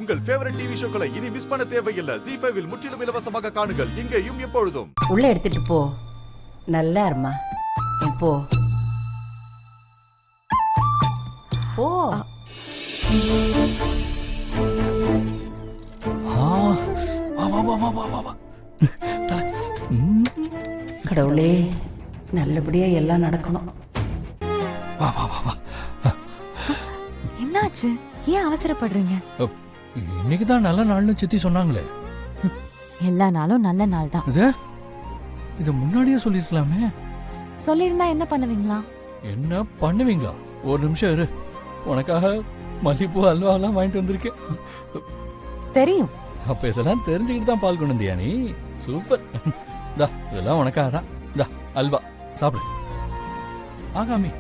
உங்கள் favourite TV ஷோக்களை இனி miss பண்ண தேவையில்லை. ZEE5 இல் முற்றிலும் இலவசமாக காணுங்கள். இங்கேயும் எப்பொழுதும். உள்ள எடுத்துட்டு போ. நல்லா இருமா. போ போ. கடவுளே, நல்லபடியா எல்லாம் நடக்கணும். என்னாச்சு? ஏன் அவசரப்படுறீங்க? இன்னைக்கு தான் நல்ல நாள்னு சித்தி சொன்னாங்களே. எல்லா நாளும் நல்ல நாள் தான். இது முன்னாடியே சொல்லிருக்கலாமே. சொல்லியிருந்தா என்ன பண்ணுவீங்களா? என்ன பண்ணுவீங்களா? ஒரு நிமிஷம் இரு, உனக்காக மல்லிப்பூ அல்வாலாம் வாங்கிட்டு வந்திருக்கேன். தெரியும். அப்ப இதெல்லாம் தெரிஞ்சுக்கிட்டு தான் பால் கொண்டு வந்தியா நீ? சூப்பர். தா, இதெல்லாம் உனக்காக தான். தா, அல்வா சாப்பிடு. ஆகாமி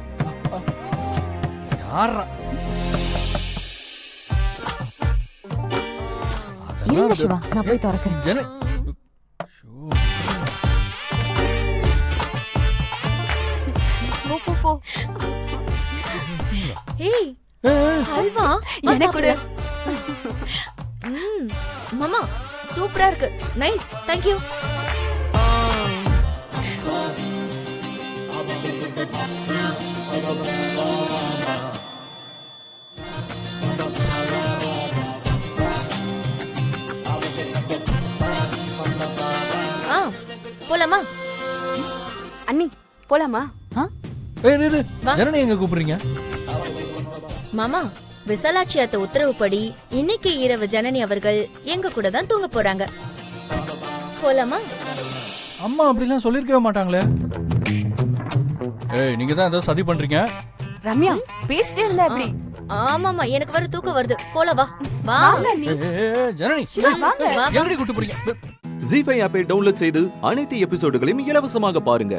யாரா? இருங்க சிவா, நான் போய் திறக்கிறேன். ஜன போ போ போ. ஏய், அல்வா எனக்கு கொடு. மாமா சூப்பரா இருக்கு. Nice, thank you. போலாமா அண்ணி? போலாமா? ஜனனி எங்க கூப்பிடுறீங்க? மாமா, விசாலாட்சி அத்த உத்தரவுப்படி இன்னைக்கு இரவு ஜனனி அவர்கள் எங்க கூட தான் தூங்க போறாங்க. போலாமா? அம்மா அப்படிலாம் சொல்லிருக்கவே மாட்டாங்களே. ஏய், நீங்க தான் ஏதோ சதி பண்றீங்க. ரம்யா, பேசிட்டே இருந்தா எப்படி? ஆமாமா, எனக்கு வர தூக்கம் வருது. போல வா வா. ஜனனி, எங்கடி கூட்டு போறீங்க? ZEE5 ஆப்பை டவுன்லோட் செய்து அனைத்து எபிசோடுகளையும் இலவசமாக பாருங்க.